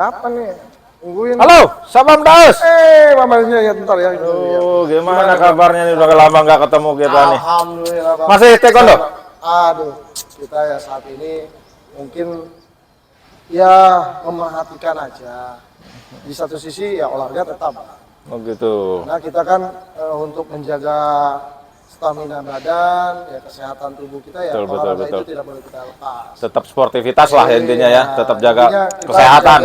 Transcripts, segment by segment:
Kapan nih? Tungguin. Halo, Sabam Daus. Mamanya ya bentar ya. Gimana kabarnya nih? Udah lama nggak ketemu kita nih. Alhamdulillah, Bang. Masih taekwondo? Aduh, kita ya saat ini mungkin ya memerhatikan aja. Di satu sisi ya olahraga tetap. Oh gitu. Nah kita kan untuk menjaga stamina badan, ya kesehatan tubuh kita ya olahraga itu tidak boleh kita lepas. Tetap sportivitas lah intinya ya, tetap jaga kita kesehatan.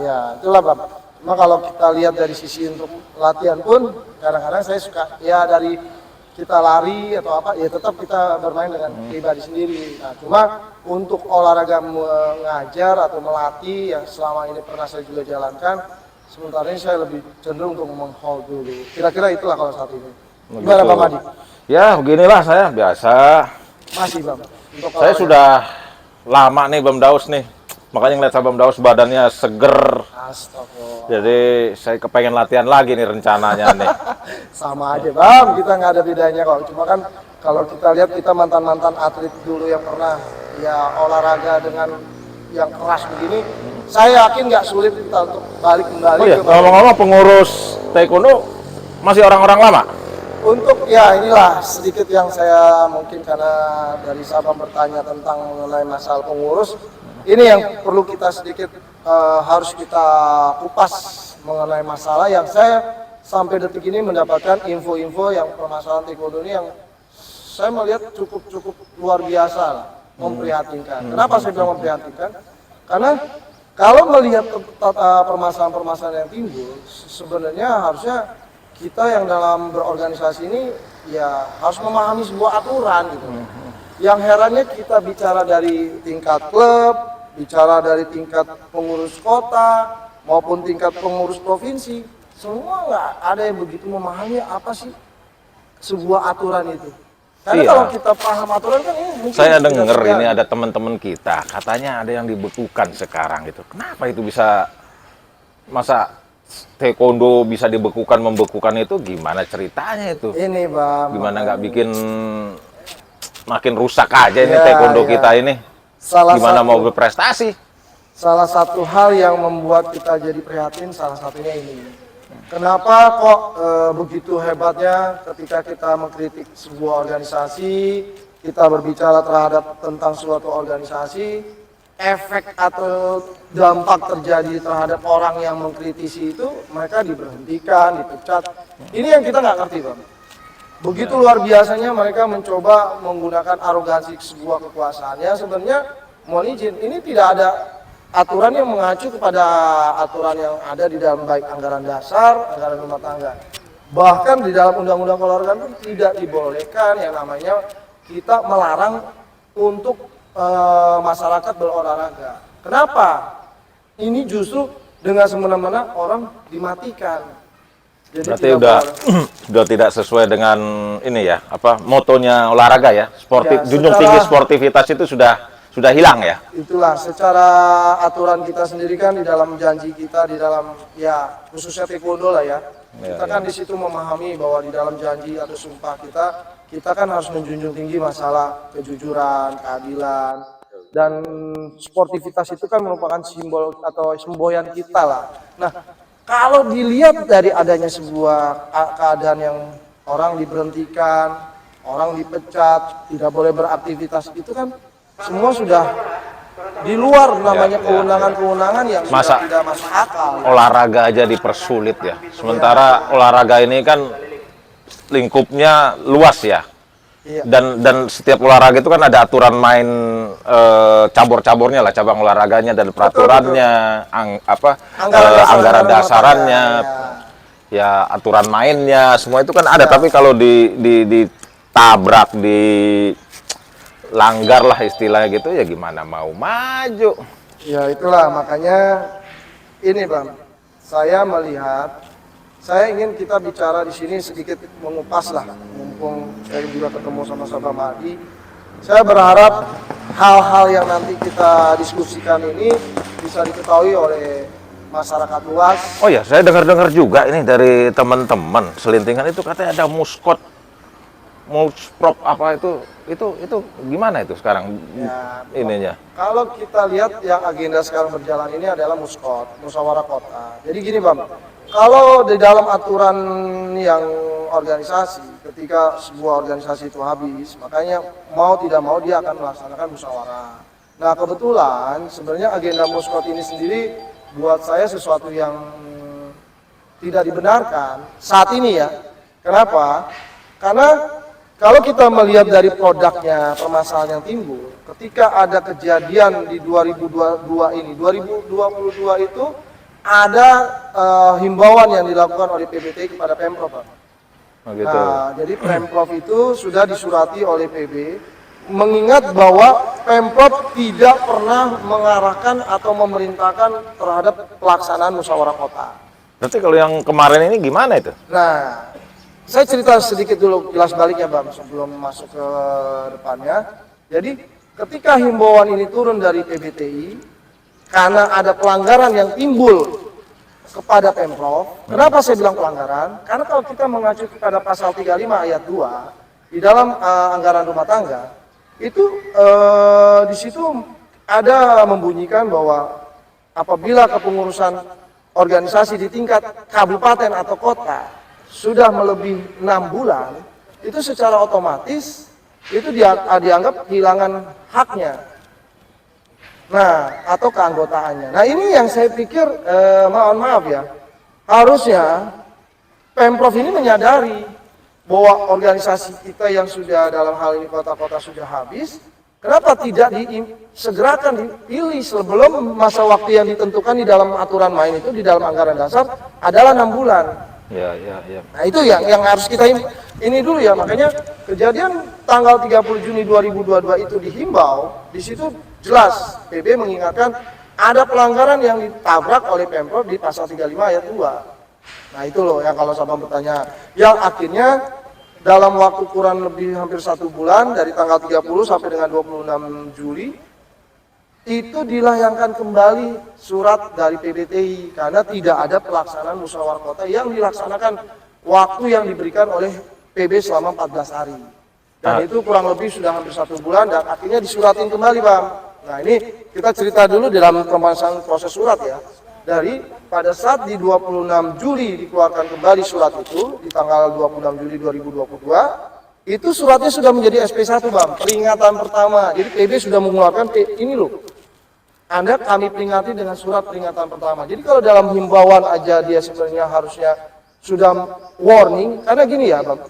Ya itulah Bang. Cuma kalau kita lihat dari sisi untuk latihan pun kadang-kadang saya suka ya dari kita lari atau apa ya tetap kita bermain dengan pribadi sendiri. Nah cuma untuk olahraga mengajar atau melatih yang selama ini pernah saya juga jalankan, sementara ini saya lebih cenderung untuk meng-hold dulu. Kira-kira itulah kalau saat ini. Gimana Bang Adi? Ya beginilah saya biasa. Masih Bang. Saya sudah lama nih Bam Daus nih. Makanya ngeliat Bam Daus badannya seger. Astagfirullah. Jadi saya kepengen latihan lagi nih rencananya nih. Sama aja Bang, kita nggak ada bedanya kok. Cuma kan kalau kita lihat kita mantan-mantan atlet dulu yang pernah ya olahraga dengan yang keras begini, saya yakin nggak sulit kita untuk balik kembali. Oh iya, ngomong-ngomong pengurus taekwondo masih orang-orang lama? Untuk ya inilah sedikit yang saya mungkin karena dari Sabang bertanya tentang mengenai masalah pengurus, ini yang perlu kita sedikit harus kita kupas mengenai masalah yang saya sampai detik ini mendapatkan info-info yang permasalahan taekwondo ini yang saya melihat cukup luar biasa lah, memprihatinkan. Kenapa saya bilang memprihatinkan? Karena kalau melihat permasalahan-permasalahan yang timbul, sebenarnya harusnya kita yang dalam berorganisasi ini ya harus memahami sebuah aturan gitu. Yang herannya kita bicara dari tingkat klub, bicara dari tingkat pengurus kota maupun tingkat pengurus provinsi, semua nggak ada yang begitu memahami apa sih sebuah aturan itu. Karena iya. kalau kita paham aturan kan ini mungkin saya dengar ini ada teman-teman kita katanya ada yang dibekukan sekarang gitu. Kenapa itu bisa, masa taekwondo bisa dibekukan, membekukan itu gimana ceritanya itu? Ini Bang, gimana nggak bikin makin rusak aja ini taekwondo kita ini? Gimana mau berprestasi? Salah satu hal yang membuat kita jadi prihatin salah satunya ini. Kenapa kok begitu hebatnya ketika kita mengkritik sebuah organisasi, kita berbicara terhadap tentang suatu organisasi, efek atau dampak terjadi terhadap orang yang mengkritisi itu mereka diberhentikan, dipecat. Ini yang kita nggak ngerti Bang. Begitu luar biasanya mereka mencoba menggunakan arogansi sebuah kekuasaan. Ya sebenarnya mohon izin, ini tidak ada aturan yang mengacu kepada aturan yang ada di dalam baik anggaran dasar, anggaran rumah tangga. Bahkan di dalam undang-undang olahraga pun tidak dibolehkan yang namanya kita melarang untuk masyarakat berolahraga. Kenapa? Ini justru dengan semena-mena orang dimatikan. Jadi berarti udah tidak sesuai dengan ini ya, apa motonya olahraga ya, sportif, ya, junjung tinggi sportivitas itu sudah hilang ya. Itulah secara aturan kita sendiri kan di dalam janji kita di dalam ya khususnya taekwondo lah ya. Kita kan di situ memahami bahwa di dalam janji atau sumpah kita kan harus menjunjung tinggi masalah kejujuran, keadilan, dan sportivitas itu kan merupakan simbol atau semboyan kita lah. Nah, kalau dilihat dari adanya sebuah keadaan yang orang diberhentikan, orang dipecat, tidak boleh beraktivitas, itu kan semua sudah di luar namanya kewenangan-kewenangan yang sudah tidak masuk akal. Olahraga aja dipersulit ya. Sementara olahraga ini kan lingkupnya luas ya. Dan setiap olahraga itu kan ada aturan main cabur-caburnya lah, cabang olahraganya dan peraturannya, anggaran dasarannya, ya aturan mainnya, semua itu kan ada. Tapi kalau ditabrak, dilanggar lah istilahnya gitu, ya gimana mau maju? Ya itulah makanya ini Bang, saya melihat. Saya ingin kita bicara di sini sedikit mengupas lah, mumpung saya juga ketemu sama Sabam Adi. Saya berharap hal-hal yang nanti kita diskusikan ini bisa diketahui oleh masyarakat luas. Oh ya, saya dengar-dengar juga ini dari teman-teman selintingan itu katanya ada muskot mulsprop apa itu gimana itu sekarang Ya, ininya? kalau kita lihat yang agenda sekarang berjalan ini adalah muskot, musyawarah kota. Jadi gini Bang, kalau di dalam aturan yang organisasi, ketika sebuah organisasi itu habis, makanya mau tidak mau dia akan melaksanakan musyawarah. Nah kebetulan sebenarnya agenda muskot ini sendiri buat saya sesuatu yang tidak dibenarkan saat ini ya. Kenapa? Karena kalau kita melihat dari produknya permasalahan yang timbul, ketika ada kejadian di 2022 ini, 2022 itu ada himbauan yang dilakukan oleh PBT kepada Pemprov, Pak. Oh, gitu. Nah, jadi Pemprov itu sudah disurati oleh PB, mengingat bahwa Pemprov tidak pernah mengarahkan atau memerintahkan terhadap pelaksanaan musyawarah kota. Berarti kalau yang kemarin ini gimana itu? Nah, saya cerita sedikit dulu jelas baliknya Bang sebelum masuk ke depannya. Jadi ketika himbauan ini turun dari PBTI karena ada pelanggaran yang timbul kepada Pemprov. Kenapa saya bilang pelanggaran? Karena kalau kita mengacu kepada pasal 35 ayat 2 di dalam anggaran rumah tangga itu di situ ada membunyikan bahwa apabila kepengurusan organisasi di tingkat kabupaten atau kota sudah melebihi 6 bulan, itu secara otomatis itu dianggap kehilangan haknya. Nah, atau keanggotaannya. Nah, ini yang saya pikir, mohon maaf ya, harusnya Pemprov ini menyadari bahwa organisasi kita yang sudah dalam hal ini kota-kota sudah habis, kenapa tidak segerakan dipilih sebelum masa waktu yang ditentukan di dalam aturan main itu di dalam anggaran dasar adalah 6 bulan. Ya. Nah itu yang harus kita ini dulu ya, makanya kejadian tanggal 30 Juni 2022 itu dihimbau, di situ jelas PB mengingatkan ada pelanggaran yang ditabrak oleh Pemprov di pasal 35 ayat 2. Nah itu loh yang kalau Sabang bertanya, yang akhirnya dalam waktu kurang lebih hampir 1 bulan dari tanggal 30 sampai dengan 26 Juli itu dilayangkan kembali surat dari PBTI karena tidak ada pelaksanaan musyawarah kota yang dilaksanakan waktu yang diberikan oleh PB selama 14 hari. Dan itu kurang lebih sudah hampir 1 bulan dan akhirnya disuratin kembali Bang. Nah ini kita cerita dulu dalam pembahasan proses surat ya. Dari pada saat di 26 Juli dikeluarkan kembali surat itu di tanggal 26 Juli 2022 itu suratnya sudah menjadi SP1 Bang, peringatan pertama. Jadi PB sudah mengeluarkan ini loh. Anda kami peringati dengan surat peringatan pertama. Jadi kalau dalam himbauan aja dia sebenarnya harusnya sudah warning, karena gini ya Bang.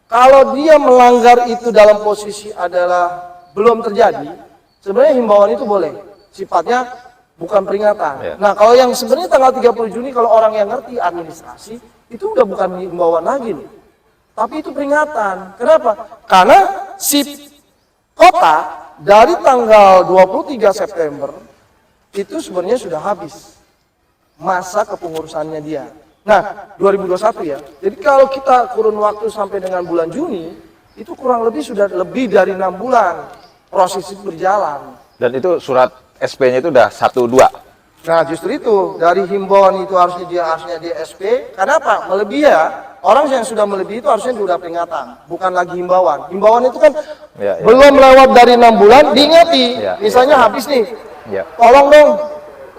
Kalau dia melanggar itu dalam posisi adalah belum terjadi, sebenarnya himbauan itu boleh. Sifatnya bukan peringatan. Ya. Nah, kalau yang sebenarnya tanggal 30 Juni kalau orang yang ngerti administrasi itu udah bukan himbauan lagi nih. Tapi itu peringatan. Kenapa? Karena si kota dari tanggal 23 September itu sebenarnya sudah habis masa kepengurusannya dia. Nah, 2021 ya. Jadi kalau kita kurun waktu sampai dengan bulan Juni, itu kurang lebih sudah lebih dari 6 bulan proses itu berjalan. Dan itu surat SP-nya itu udah 1-2. Nah, justru itu dari himbauan itu harusnya dia SP. Kenapa? Melebihi ya. Orang yang sudah melebihi itu harusnya sudah peringatan, bukan lagi himbauan. Himbauan itu kan belum lewat dari 6 bulan diingati. Misalnya habis nih. Tolong dong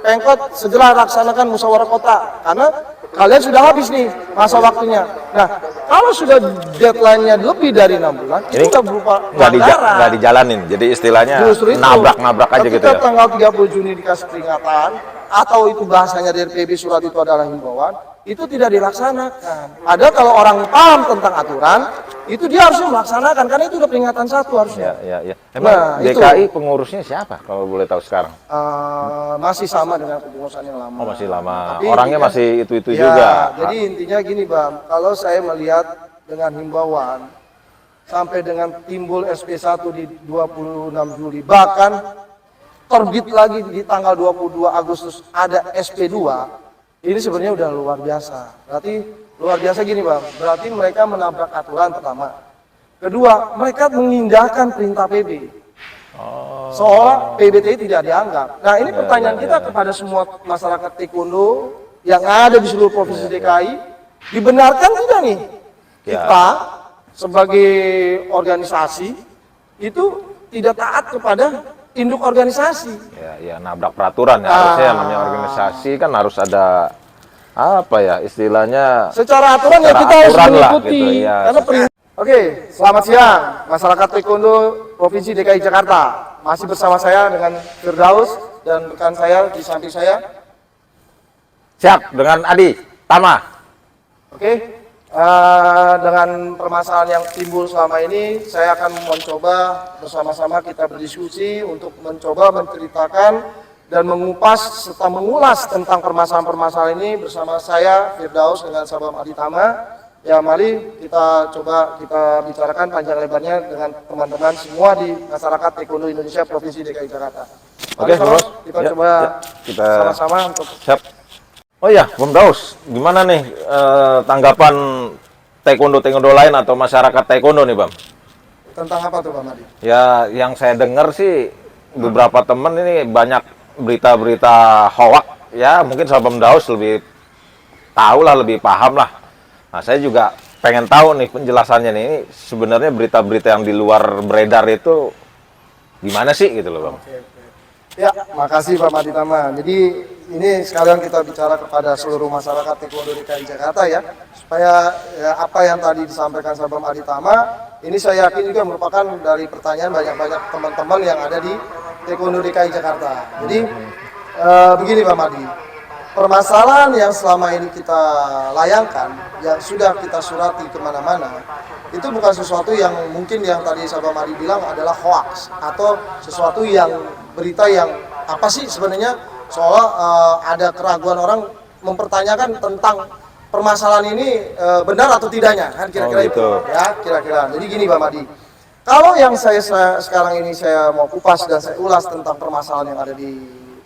Pemkot segera laksanakan musyawarah kota karena kalian sudah habis nih masa waktunya. Nah, kalau sudah deadline-nya lebih dari 6 bulan, ini itu udah berupa nggak dijalanin. Jadi istilahnya nabrak-nabrak aja gitu ya. Ketika tanggal 30 Juni dikasih peringatan atau itu bahasanya dari PB surat itu adalah himbauan, itu tidak dilaksanakan. Ada kalau orang paham tentang aturan, itu dia harusnya melaksanakan karena itu udah peringatan 1 harusnya. Ya. Emang DKI itu pengurusnya siapa kalau boleh tahu sekarang? Masih sama dengan kepengurusan yang lama. Oh, masih lama. Tapi orangnya intinya, masih itu ya, juga. Jadi intinya gini Bang, kalau saya melihat dengan himbauan sampai dengan timbul SP1 di 26 Juli, bahkan terbit lagi di tanggal 22 Agustus ada SP2, ini sebenarnya udah luar biasa. Berarti luar biasa gini Bang, berarti mereka menabrak aturan pertama. Kedua, mereka mengindahkan perintah PB. Seolah PBTI tidak dianggap. Nah ini pertanyaan kita kepada semua masyarakat taekwondo yang ada di seluruh provinsi DKI, dibenarkan tidak nih kita sebagai organisasi itu tidak taat kepada induk organisasi. Ya, nabrak peraturan ya. Harusnya namanya organisasi kan harus ada apa ya istilahnya. Secara aturan ya secara kita harus aturan lah, mengikuti. gitu, ya. Karena Oke, selamat siang masyarakat Taekwondo Provinsi DKI Jakarta. Masih bersama saya dengan Firdaus dan rekan saya di samping saya. Siap dengan Adi Tama. Oke, dengan permasalahan yang timbul selama ini, saya akan mencoba bersama-sama kita berdiskusi untuk mencoba menceritakan dan mengupas serta mengulas tentang permasalahan-permasalahan ini bersama saya Firdaus dengan Sabam Adi Tama. Ya, mari kita coba kita bicarakan panjang lebarnya dengan teman-teman semua di masyarakat Taekwondo Indonesia Provinsi DKI Jakarta. Oke, Bos. Kita Ya, coba kita sama-sama untuk siap. Oh ya, Bung Daus, gimana nih tanggapan taekwondo lain atau masyarakat taekwondo nih, Bang? tentang apa tuh, Pak Madi? Ya, yang saya dengar sih beberapa teman ini banyak berita-berita hoak. Ya, mungkin sama Bung Daus lebih tahu lah, lebih paham lah. Nah, saya juga pengen tahu nih penjelasannya nih. Ini sebenarnya berita-berita yang di luar beredar itu gimana sih gitu loh, Bang? Oke. Ya, makasih Pak Madi Tama. Jadi ini sekalian kita bicara kepada seluruh masyarakat Taekwondo DKI Jakarta ya, supaya ya, apa yang tadi disampaikan Sabam Adi Tama, ini saya yakin juga merupakan dari pertanyaan banyak-banyak teman-teman yang ada di Taekwondo DKI Jakarta. Jadi begini Pak Madi, permasalahan yang selama ini kita layangkan, yang sudah kita surati kemana-mana, itu bukan sesuatu yang mungkin yang tadi Sabam Adi bilang adalah hoax atau sesuatu yang berita yang apa sih sebenarnya soal ada keraguan orang mempertanyakan tentang permasalahan ini benar atau tidaknya kan kira-kira gitu. itu ya kira-kira. Jadi gini Pak Madi, kalau yang saya sekarang ini saya mau kupas dan saya ulas tentang permasalahan yang ada di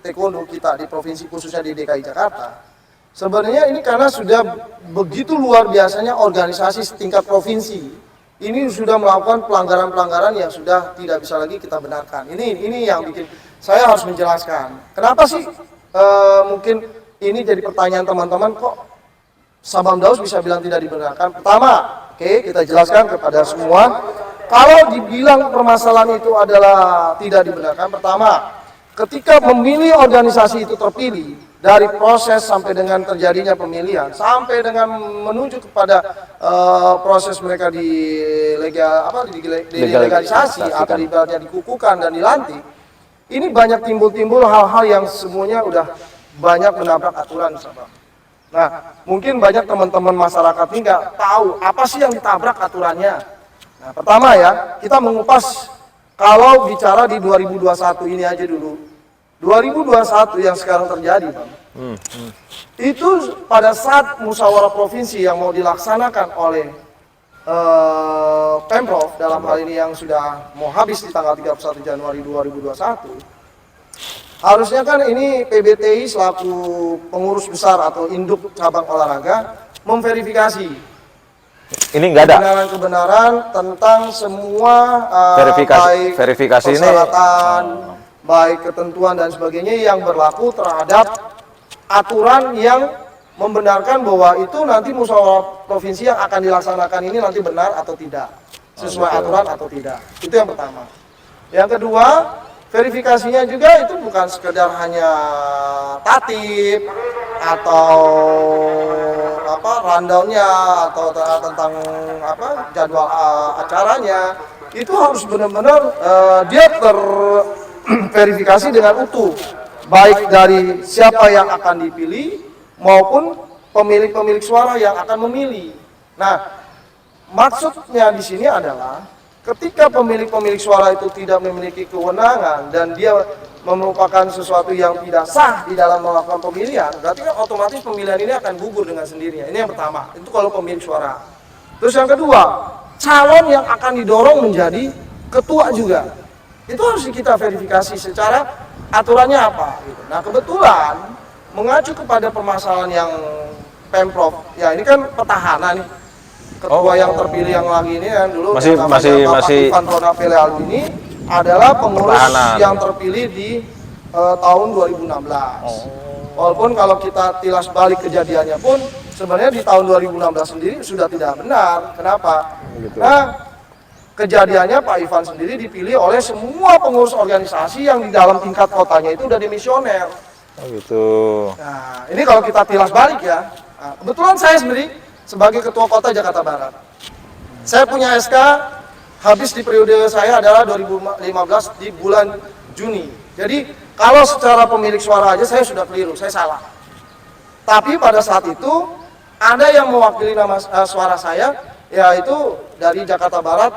Taekwondo kita di provinsi khususnya di DKI Jakarta, sebenarnya ini karena sudah begitu luar biasanya organisasi setingkat provinsi ini sudah melakukan pelanggaran-pelanggaran yang sudah tidak bisa lagi kita benarkan. Ini yang bikin saya harus menjelaskan. Kenapa sih mungkin ini jadi pertanyaan teman-teman, kok Sabam Daus bisa bilang tidak dibenarkan? Pertama, oke, kita jelaskan kepada semua. Kalau dibilang permasalahan itu adalah tidak dibenarkan, pertama, ketika memilih organisasi itu terpilih, dari proses sampai dengan terjadinya pemilihan, sampai dengan menuju kepada proses mereka dilegalisasi atau ibaratnya dikukuhkan dan dilantik, ini banyak timbul-timbul hal-hal yang semuanya udah banyak menabrak aturan. Nah, mungkin banyak teman-teman masyarakat ini nggak tahu apa sih yang ditabrak aturannya. Nah, pertama ya, kita mengupas kalau bicara di 2021 ini aja dulu. 2021 yang sekarang terjadi, Bang. Itu pada saat musyawarah provinsi yang mau dilaksanakan oleh Pemprov dalam hal ini yang sudah mau habis di tanggal 31 Januari 2021. Harusnya kan ini PBTI selaku pengurus besar atau induk cabang olahraga memverifikasi Ini nggak ada kebenaran tentang semua verifikasi ini. Persyaratan, baik ketentuan dan sebagainya yang berlaku terhadap aturan yang membenarkan bahwa itu nanti musyawarah provinsi yang akan dilaksanakan ini nanti benar atau tidak, sesuai aturan atau tidak. Itu yang pertama. Yang kedua, verifikasinya juga itu bukan sekedar hanya tatip atau apa rundown-nya atau tentang apa jadwal acaranya. Itu harus benar-benar dia terverifikasi dengan utuh, baik dari siapa yang akan dipilih maupun pemilik-pemilik suara yang akan memilih. Nah, maksudnya di sini adalah ketika pemilik-pemilik suara itu tidak memiliki kewenangan dan dia merupakan sesuatu yang tidak sah di dalam melakukan pemilihan, berarti kan otomatis pemilihan ini akan gugur dengan sendirinya. Ini yang pertama, itu kalau pemilik suara. Terus yang kedua, calon yang akan didorong menjadi ketua juga, itu harus kita verifikasi secara aturannya apa. Nah, kebetulan mengacu kepada permasalahan yang Pemprov, ya ini kan petahana nih, ketua yang terpilih yang lagi ini kan dulu masih Ivan Ronafeleal ini adalah pengurus petahana yang terpilih di tahun 2016. Walaupun kalau kita tilas balik kejadiannya pun sebenarnya di tahun 2016 sendiri sudah tidak benar. Kenapa? Gitu. Nah, kejadiannya Pak Ivan sendiri dipilih oleh semua pengurus organisasi yang di dalam tingkat kotanya itu udah dimisioner. Oh gitu. Nah, ini kalau kita tilas balik ya. Nah, kebetulan saya sendiri sebagai ketua kota Jakarta Barat. Saya punya SK habis di periode saya adalah 2015 di bulan Juni. Jadi kalau secara pemilik suara aja saya sudah keliru, saya salah. Tapi pada saat itu ada yang mewakili nama suara saya, yaitu dari Jakarta Barat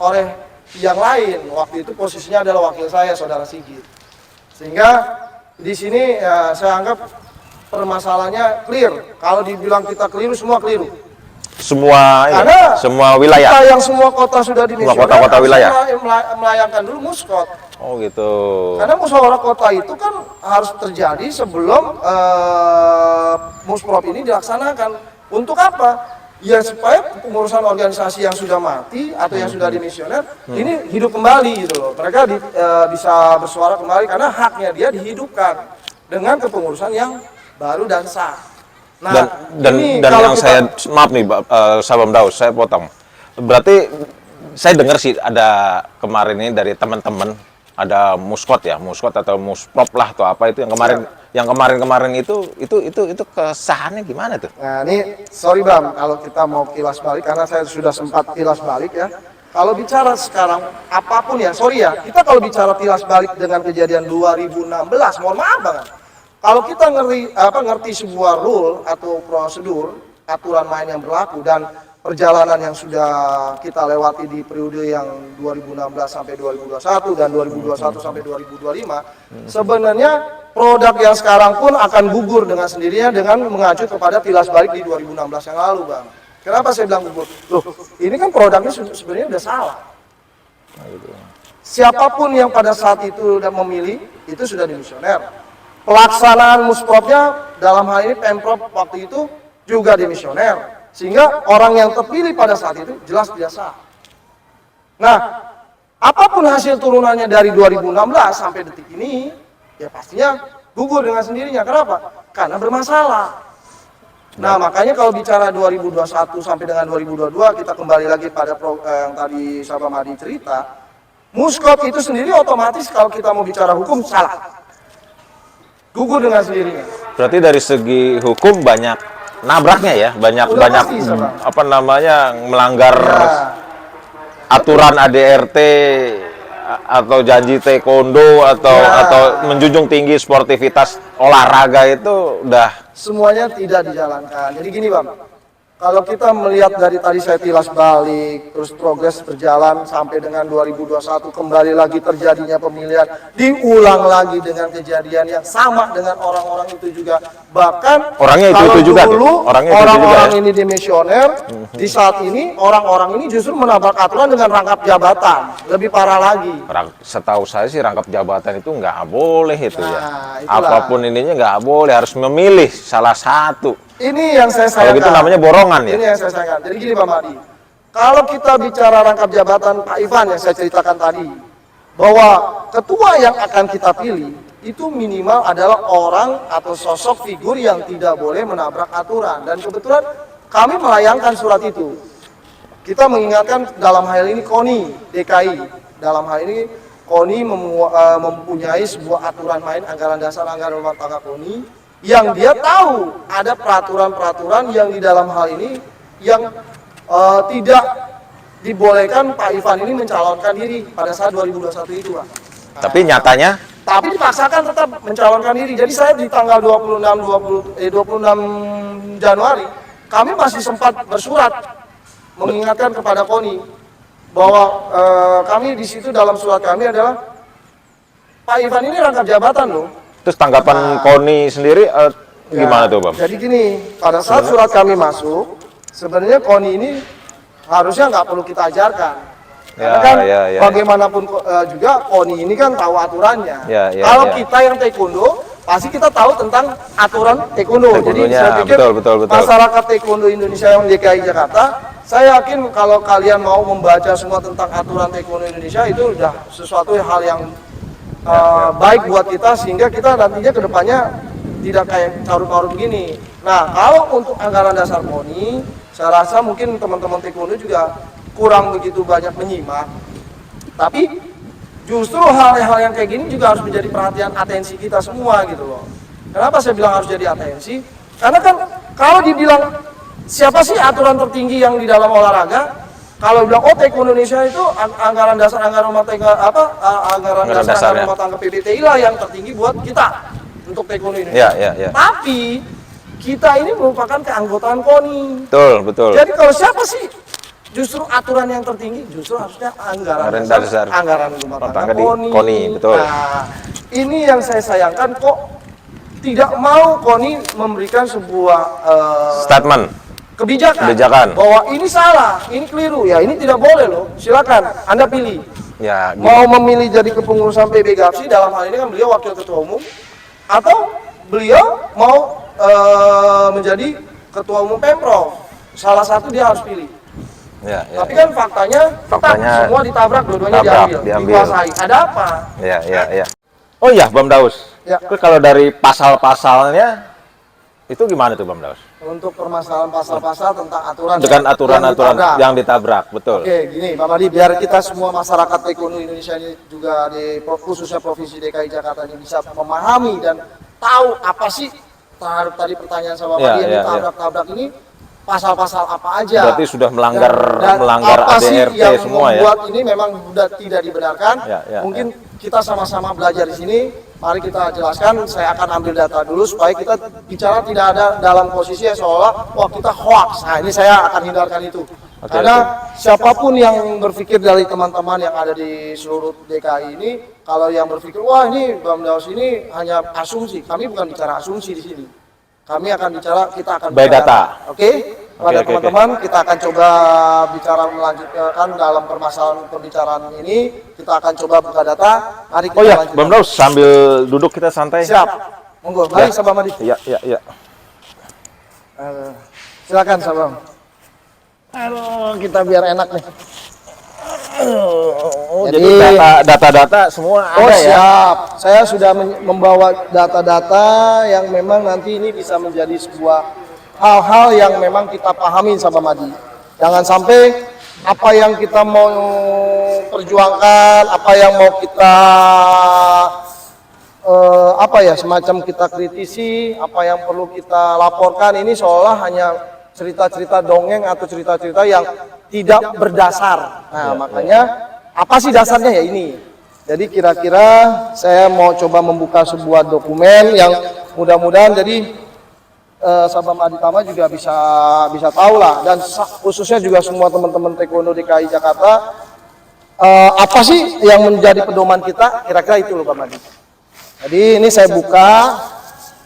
oleh yang lain. Waktu itu posisinya adalah wakil saya, Saudara Sigit. Sehingga di sini ya, saya anggap permasalahannya clear. Kalau dibilang kita keliru, semua keliru. Semua wilayah. Kita yang semua kota sudah dimisioner, kota-kota wilayah melayangkan dulu muskot. Oh gitu. Karena musyawarah kota itu kan harus terjadi sebelum musprop ini dilaksanakan. Untuk apa? Ya supaya pengurusan organisasi yang sudah mati atau yang sudah dimisioner ini hidup kembali gitu loh. Mereka bisa bersuara kembali karena haknya dia dihidupkan dengan kepengurusan yang baru dan sah. Nah, dan yang saya maaf nih, Sabam Daus, saya potong. Berarti saya dengar sih ada kemarin ini dari teman-teman ada muskot atau musprop lah atau apa itu yang kemarin itu kesahannya gimana tuh? Nah ini sorry Bam kalau kita mau kilas balik karena saya sudah sempat kilas balik ya. Kalau bicara sekarang apapun ya, sorry ya, kita kalau bicara kilas balik dengan kejadian 2016, mohon maaf banget. Kalau kita ngerti sebuah rule atau prosedur, aturan main yang berlaku dan perjalanan yang sudah kita lewati di periode yang 2016 sampai 2021 dan 2021 sampai 2025, sebenarnya produk yang sekarang pun akan gugur dengan sendirinya dengan mengacu kepada tilas balik di 2016 yang lalu, Bang. Kenapa saya bilang gugur? Loh, ini kan produknya sebenarnya udah salah. Siapapun yang pada saat itu udah memilih, itu sudah dimisioner. Pelaksanaan muspropnya dalam hal ini Pemprov waktu itu juga dimisioner. Sehingga orang yang terpilih pada saat itu jelas biasa. Nah, apapun hasil turunannya dari 2016 sampai detik ini, ya pastinya gugur dengan sendirinya. Kenapa? Karena bermasalah. Nah, makanya kalau bicara 2021 sampai dengan 2022, kita kembali lagi pada yang tadi Sahabat Madi cerita, muskot itu sendiri otomatis kalau kita mau bicara hukum salah. Gugur dengan sendirinya. Berarti dari segi hukum banyak nabraknya ya, banyak pasti, apa namanya melanggar aturan ADRT atau janji taekwondo atau menjunjung tinggi sportivitas olahraga itu udah semuanya tidak dijalankan. Jadi gini Bang, kalau kita melihat dari tadi saya tilas balik, terus progres berjalan sampai dengan 2021 kembali lagi terjadinya pemilihan, diulang lagi dengan kejadian yang sama dengan orang-orang itu juga. Bahkan orangnya itu juga dulu orang-orang ini dimisioner, di saat ini orang-orang ini justru menabrak aturan dengan rangkap jabatan, lebih parah lagi. Setahu saya sih rangkap jabatan itu nggak boleh itu ya. Itulah. Apapun ininya nggak boleh, harus memilih salah satu. Ini yang saya sayangkan. Kalau gitu namanya borongan ya? Ini yang saya sayangkan. Jadi gini Pak Madi, kalau kita bicara rangkap jabatan Pak Ivan yang saya ceritakan tadi, bahwa ketua yang akan kita pilih, itu minimal adalah orang atau sosok figur yang tidak boleh menabrak aturan. Dan kebetulan kami melayangkan surat itu. Kita mengingatkan dalam hal ini KONI, DKI. Dalam hal ini KONI mempunyai sebuah aturan main anggaran dasar anggaran rumah tangga KONI, yang dia tahu ada peraturan-peraturan yang di dalam hal ini yang tidak dibolehkan Pak Ivan ini mencalonkan diri pada saat 2021 itu Pak. Tapi nyatanya? Tapi dipaksakan tetap mencalonkan diri. Jadi saya di tanggal 26 Januari kami masih sempat bersurat mengingatkan kepada KONI bahwa kami di situ dalam surat kami adalah Pak Ivan ini rangkap jabatan loh. Terus tanggapan KONI sendiri gimana tuh Bang? Jadi gini, pada saat surat kami masuk, sebenarnya KONI ini harusnya nggak perlu kita ajarkan. Karena kan bagaimanapun juga KONI ini kan tahu aturannya. Kalau kita yang taekwondo, pasti kita tahu tentang aturan taekwondo. Jadi saya pikir betul. masyarakat taekwondo Indonesia yang di DKI Jakarta, saya yakin kalau kalian mau membaca semua tentang aturan taekwondo Indonesia itu udah sesuatu hal yang baik buat kita sehingga kita nantinya kedepannya tidak kayak carut-marut begini. Nah kalau untuk anggaran dasar KONI, saya rasa mungkin teman-teman taekwondo juga kurang begitu banyak menyimak, tapi justru hal-hal yang kayak gini juga harus menjadi perhatian atensi kita semua gitu loh. Kenapa saya bilang harus jadi atensi? Karena kan kalau dibilang siapa sih aturan tertinggi yang di dalam olahraga? Kalau bilang Taekwondo Indonesia itu anggaran dasar, anggaran rumah tangga anggaran dasar rumah tangga PBTI lah yang tertinggi buat kita untuk Taekwondo Indonesia. Tapi kita ini merupakan keanggotaan KONI. Betul. Jadi kalau siapa sih justru aturan yang tertinggi justru harusnya anggaran dasar, anggaran rumah tangga KONI. Betul. Nah, ini yang saya sayangkan kok tidak mau KONI memberikan sebuah statement kebijakan bahwa ini salah, ini keliru, ya ini tidak boleh loh. Silakan Anda pilih. Ya, mau memilih jadi kepengurusan PB Gapsi, dalam hal ini kan beliau wakil ketua umum, atau beliau mau menjadi ketua umum Pemprov. Salah satu dia harus pilih. Tapi kan faktanya semua ditabrak, dua-duanya diambil, dikuasai. Ada apa? Oh iya, Bam Daus. Terus kalau dari pasal-pasalnya itu gimana tuh, Bam Daus? Untuk permasalahan pasal-pasal tentang aturan dengan aturan-aturan yang ditabrak, betul. Oke, gini Pak Madi, biar kita semua masyarakat Taekwondo Indonesia ini juga khususnya Provinsi DKI Jakarta ini bisa memahami dan tahu apa sih terhadap tadi pertanyaan sama Pak Madi yang ditabrak-tabrak ini, pasal-pasal apa aja. Berarti sudah melanggar apa sih ADRT yang semua membuat ini memang sudah tidak dibenarkan. Mungkin kita sama-sama belajar di sini. Mari kita jelaskan, saya akan ambil data dulu supaya kita bicara tidak ada dalam posisi yang seolah wah kita hoax. Nah ini saya akan hindarkan itu. Karena siapapun yang berpikir dari teman-teman yang ada di seluruh DKI ini, kalau yang berpikir wah ini Bam Daus ini hanya asumsi, kami bukan bicara asumsi di sini. Kami akan bicara, kita akan by data. Oke? Pada teman-teman, kita akan coba bicara melanjutkan dalam permasalahan pembicaraan ini. Kita akan coba buka data. Mari kita lanjutkan. Bam Daus, sambil duduk kita santai. Siap. Monggo, mari Sabam Madi. Iya. Silakan Sabam. Aduh, kita biar enak nih. Jadi data-data semua ada ya? Siap. Saya sudah membawa data-data yang memang nanti ini bisa menjadi sebuah hal-hal yang memang kita pahami sama Madi. Jangan sampai apa yang kita mau perjuangkan, apa yang mau kita semacam kita kritisi, apa yang perlu kita laporkan ini seolah hanya cerita-cerita dongeng atau cerita-cerita yang tidak berdasar. Nah, makanya apa sih dasarnya ya ini? Jadi kira-kira saya mau coba membuka sebuah dokumen yang mudah-mudahan jadi Sabam Aditama juga bisa tahu lah, dan khususnya juga semua teman-teman Taekwondo DKI Jakarta apa sih yang menjadi pedoman kita, kira-kira itu loh Pak Madi. Jadi ini saya buka,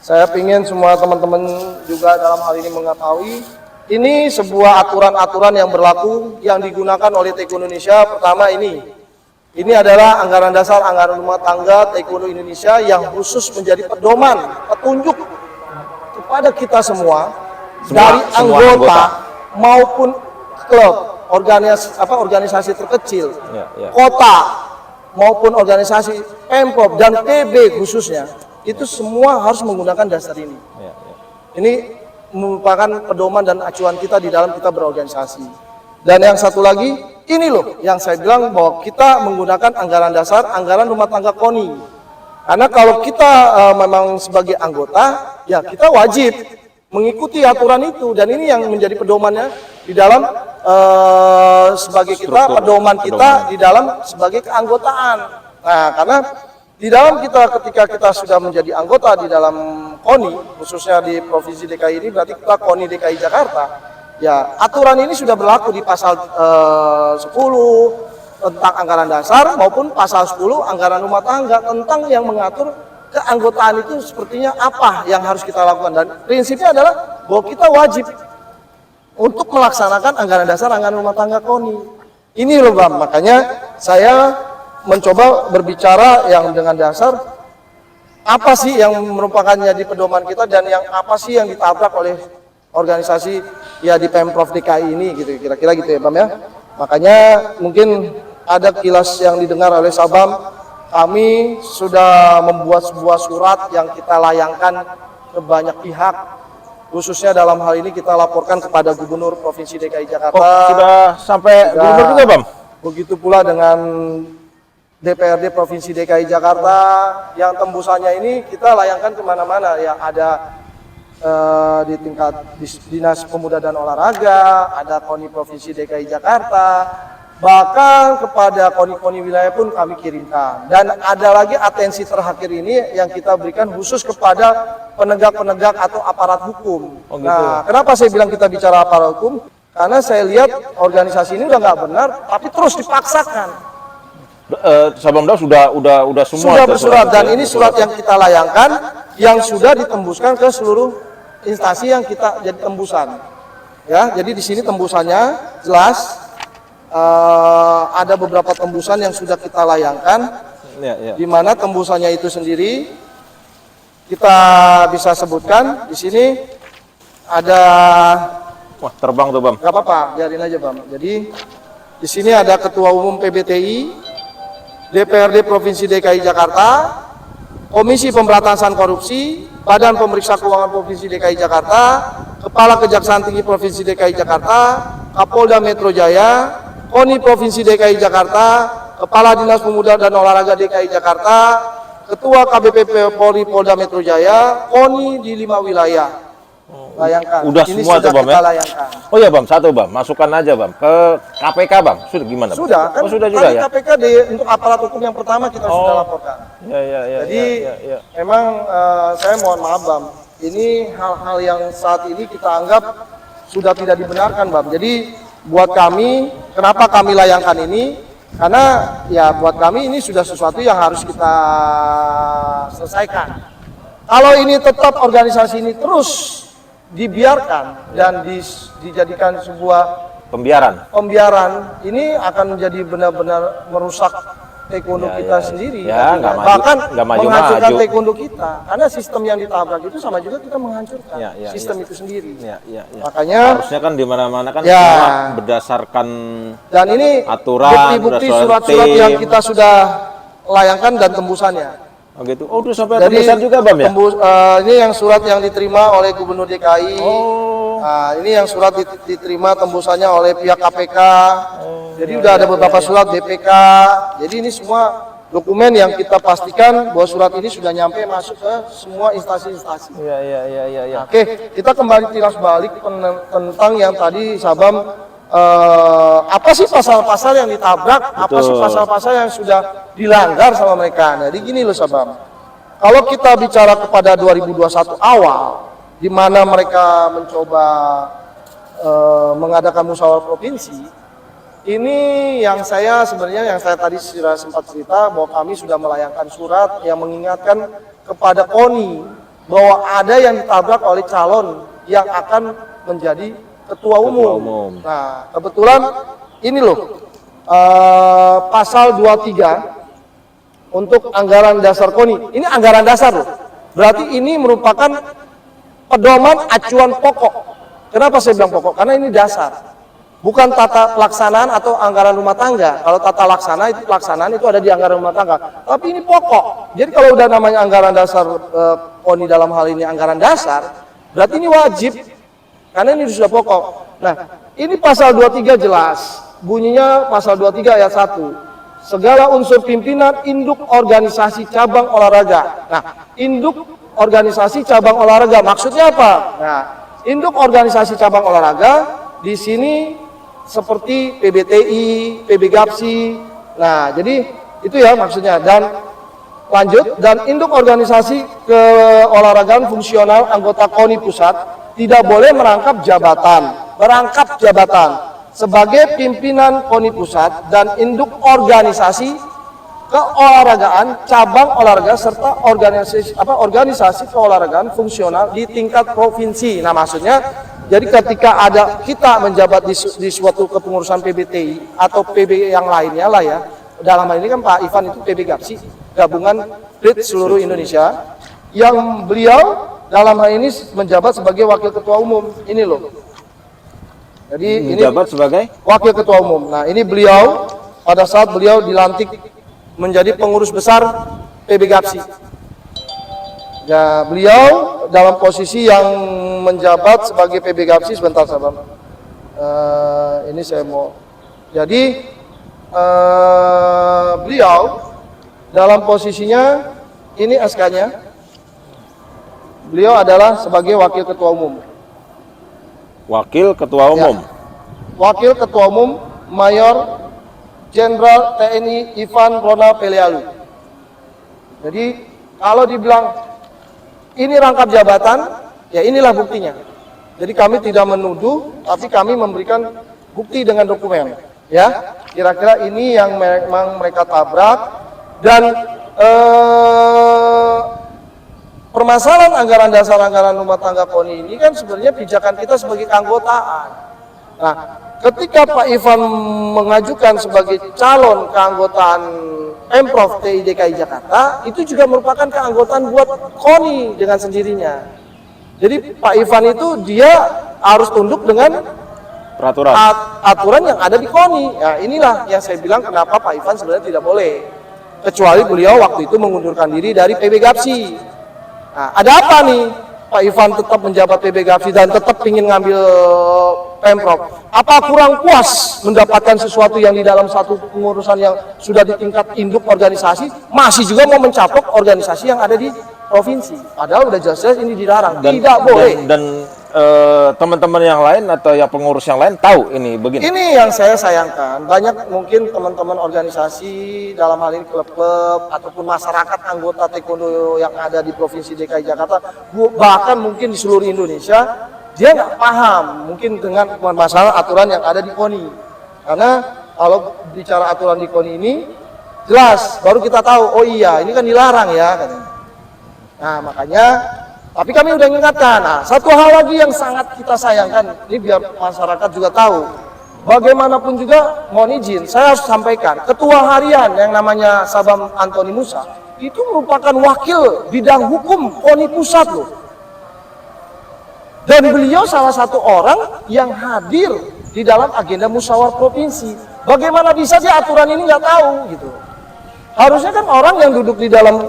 saya ingin semua teman-teman juga dalam hal ini mengetahui ini sebuah aturan-aturan yang berlaku yang digunakan oleh Taekwondo Indonesia. Pertama ini adalah anggaran dasar anggaran rumah tangga Taekwondo Indonesia yang khusus menjadi pedoman, petunjuk kepada kita semua dari anggota maupun klub, organisasi terkecil, kota maupun organisasi Pemprov dan PB khususnya, itu semua harus menggunakan dasar ini. Ini merupakan pedoman dan acuan kita di dalam kita berorganisasi. Dan yang satu lagi, ini loh yang saya bilang bahwa kita menggunakan anggaran dasar, anggaran rumah tangga KONI. Karena kalau kita memang sebagai anggota, ya kita wajib mengikuti aturan itu. Dan ini yang menjadi pedomannya di dalam sebagai kita, pedoman kita di dalam sebagai keanggotaan. Nah, karena di dalam ketika kita sudah menjadi anggota di dalam KONI, khususnya di Provinsi DKI ini, berarti kita KONI DKI Jakarta, ya aturan ini sudah berlaku di pasal 10 tentang anggaran dasar maupun pasal 10 anggaran rumah tangga tentang yang mengatur keanggotaan itu sepertinya apa yang harus kita lakukan. Dan prinsipnya adalah bahwa kita wajib untuk melaksanakan anggaran dasar anggaran rumah tangga KONI. Ini loh Bang, makanya saya mencoba berbicara yang dengan dasar apa sih yang merupakan jadi pedoman kita dan yang apa sih yang ditabrak oleh organisasi ya di Pemprov DKI ini gitu, kira-kira gitu ya Bang ya. Makanya mungkin ada kilas yang didengar oleh Sabam, kami sudah membuat sebuah surat yang kita layangkan ke banyak pihak khususnya dalam hal ini kita laporkan kepada Gubernur Provinsi DKI Jakarta. Oh, sudah sampai gubernur juga, Bang? Begitu pula dengan DPRD Provinsi DKI Jakarta, yang tembusannya ini kita layangkan kemana-mana, ya ada di tingkat Dinas Pemuda dan Olahraga, ada KONI Provinsi DKI Jakarta, bahkan kepada KONI-KONI wilayah pun kami kirimkan. Dan ada lagi atensi terakhir ini yang kita berikan khusus kepada penegak-penegak atau aparat hukum. Oh, gitu. Nah, kenapa saya bilang kita bicara aparat hukum? Karena saya lihat organisasi ini udah nggak benar, tapi terus dipaksakan. Sabamda sudah semua Sudah bersurat, dan ini surat yang kita layangkan yang sudah ditembuskan ke seluruh instansi yang kita jadi tembusan. Ya, jadi di sini tembusannya jelas. Ada beberapa tembusan yang sudah kita layangkan, di mana tembusannya itu sendiri kita bisa sebutkan di sini ada. Wah, terbang tuh, Bang. Gak apa-apa, biarin aja, Bang. Jadi di sini ada Ketua Umum PBTI, DPRD Provinsi DKI Jakarta, Komisi Pemberantasan Korupsi, Badan Pemeriksa Keuangan Provinsi DKI Jakarta, Kepala Kejaksaan Tinggi Provinsi DKI Jakarta, Kapolda Metro Jaya, KONI Provinsi DKI Jakarta, Kepala Dinas Pemuda dan Olahraga DKI Jakarta, Ketua KBPP Polri Polda Metro Jaya, KONI di 5 wilayah. Layangkan. Udah ini semua sudah tuh, Bang, kita ya? layangkan. Oh ya, Bang, satu, Bang. Masukkan aja, Bang, ke KPK, Bang. Sudah gimana, Bang? Sudah, kan oh, sudah juga ya? KPK untuk aparat hukum yang pertama kita sudah laporkan. Jadi memang saya mohon maaf, Bang. Ini hal-hal yang saat ini kita anggap sudah tidak dibenarkan, Bang. Jadi buat kami, kenapa kami layangkan ini? Karena ya buat kami ini sudah sesuatu yang harus kita selesaikan. Kalau ini tetap organisasi ini terus dibiarkan dan dijadikan sebuah pembiaran, ini akan menjadi benar-benar merusak taekwondo kita sendiri, bahkan menghancurkan taekwondo kita, karena sistem yang ditabrak itu sama juga kita menghancurkan sistem itu sendiri. Makanya harusnya kan di mana-mana kan berdasarkan dan ini aturan, bukti-bukti surat-surat yang kita sudah layangkan dan tembusannya. Oh gitu. Oh, udah sampai tembusan juga, Bang, ya? Ini yang surat yang diterima oleh Gubernur DKI. Nah, ini yang surat diterima tembusannya oleh pihak KPK. Jadi udah ada beberapa surat DPK. Jadi ini semua dokumen yang kita pastikan bahwa surat ini sudah nyampe masuk ke semua instansi-instansi. Iya. Oke, kita kembali tilas balik tentang yang tadi Sabam. Apa sih pasal-pasal yang ditabrak? Betul. Apa sih pasal-pasal yang sudah dilanggar sama mereka? Jadi gini loh, Sabam. Kalau kita bicara kepada 2021 awal, di mana mereka mencoba mengadakan musyawarah provinsi, ini yang saya tadi sudah sempat cerita bahwa kami sudah melayangkan surat yang mengingatkan kepada KONI bahwa ada yang ditabrak oleh calon yang akan menjadi Ketua umum. Nah, kebetulan ini loh pasal 23 untuk anggaran dasar KONI. Ini anggaran dasar loh. Berarti ini merupakan pedoman acuan pokok. Kenapa saya bilang pokok? Karena ini dasar. Bukan tata pelaksanaan atau anggaran rumah tangga. Kalau tata pelaksanaan itu ada di anggaran rumah tangga. Tapi ini pokok. Jadi kalau udah namanya anggaran dasar KONI dalam hal ini anggaran dasar, berarti ini wajib. Karena ini sudah pokok. Nah, ini pasal 23 jelas. Bunyinya pasal 23 ayat 1. Segala unsur pimpinan induk organisasi cabang olahraga. Nah, induk organisasi cabang olahraga maksudnya apa? Nah, induk organisasi cabang olahraga di sini seperti PBTI, PBGAPSI. Nah, jadi itu ya maksudnya. Dan lanjut, dan induk organisasi keolahragaan fungsional anggota KONI pusat tidak boleh merangkap jabatan sebagai pimpinan KONI pusat dan induk organisasi keolahragaan cabang olahraga serta organisasi keolahragaan fungsional di tingkat provinsi. Nah, maksudnya jadi ketika ada kita menjabat di suatu kepengurusan PBTI atau PB yang lainnya lah ya, dalam hal ini kan Pak Ivan itu PBGAPSI, gabungan PRIT seluruh Indonesia, yang beliau dalam hal ini menjabat sebagai wakil ketua umum. Ini loh. Jadi menjabat sebagai wakil ketua umum. Nah, ini beliau pada saat beliau dilantik menjadi pengurus besar PBGAPSI. Ya, beliau dalam posisi yang menjabat sebagai PB Gapsi. Sebentar Sabam. Ini saya mau. Jadi beliau dalam posisinya ini SK-nya. Beliau adalah sebagai Wakil Ketua Umum. Wakil Ketua Umum. Ya. Wakil Ketua Umum Mayor Jenderal TNI Ivan Ronald Pelialu. Jadi kalau dibilang ini rangkap jabatan, ya inilah buktinya. Jadi kami tidak menuduh, tapi kami memberikan bukti dengan dokumen. Ya, kira-kira ini yang memang mereka tabrak. Dan permasalahan anggaran dasar anggaran rumah tangga KONI ini kan sebenarnya pijakan kita sebagai keanggotaan. Nah, ketika Pak Ivan mengajukan sebagai calon keanggotaan Pemprov DKI Jakarta, itu juga merupakan keanggotaan buat KONI dengan sendirinya. Jadi Pak Ivan itu dia harus tunduk dengan Peraturan. aturan yang ada di KONI. Ya, inilah yang saya bilang kenapa Pak Ivan sebenarnya tidak boleh. Kecuali beliau waktu itu mengundurkan diri dari PB Gapsi. Nah, ada apa nih? Pak Ivan tetap menjabat PB Gapsi dan tetap ingin ngambil Pemprov. Apa kurang puas mendapatkan sesuatu yang di dalam satu pengurusan yang sudah di tingkat induk organisasi, masih juga mau mencapok organisasi yang ada di provinsi? Padahal udah jelas-jelas ini dilarang. Tidak boleh. Dan teman-teman yang lain atau yang pengurus yang lain tahu ini begini. Ini yang saya sayangkan. Banyak mungkin teman-teman organisasi dalam hal ini klub-klub ataupun masyarakat anggota taekwondo yang ada di Provinsi DKI Jakarta, bahkan mungkin di seluruh Indonesia, dia nggak paham mungkin dengan masalah aturan yang ada di KONI. Karena kalau bicara aturan di KONI ini, jelas baru kita tahu, oh iya ini kan dilarang ya katanya. Nah makanya, tapi kami udah ingatkan. Nah, satu hal lagi yang sangat kita sayangkan, ini biar masyarakat juga tahu. Bagaimanapun juga, mohon izin, saya harus sampaikan, Ketua Harian yang namanya Sabam Antoni Musa, itu merupakan wakil bidang hukum KONI Pusat loh. Dan beliau salah satu orang yang hadir di dalam agenda musyawarah provinsi. Bagaimana bisa sih aturan ini nggak tahu gitu? Harusnya kan orang yang duduk di dalam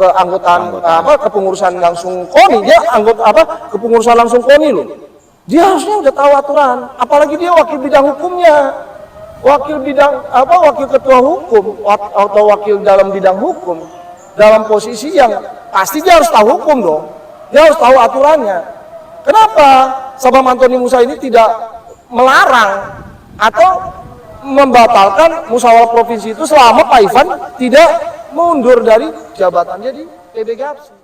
keanggotaan kepengurusan langsung KONI, dia anggota kepengurusan langsung KONI loh. Dia harusnya udah tahu aturan, apalagi dia wakil bidang hukumnya, wakil ketua hukum atau wakil dalam bidang hukum, dalam posisi yang pasti dia harus tahu hukum dong, dia harus tahu aturannya. Kenapa Sabam Antoni Musa ini tidak melarang atau membatalkan musyawarah provinsi itu selama Pak Ivan tidak mundur dari jabatannya di PB Gapsi?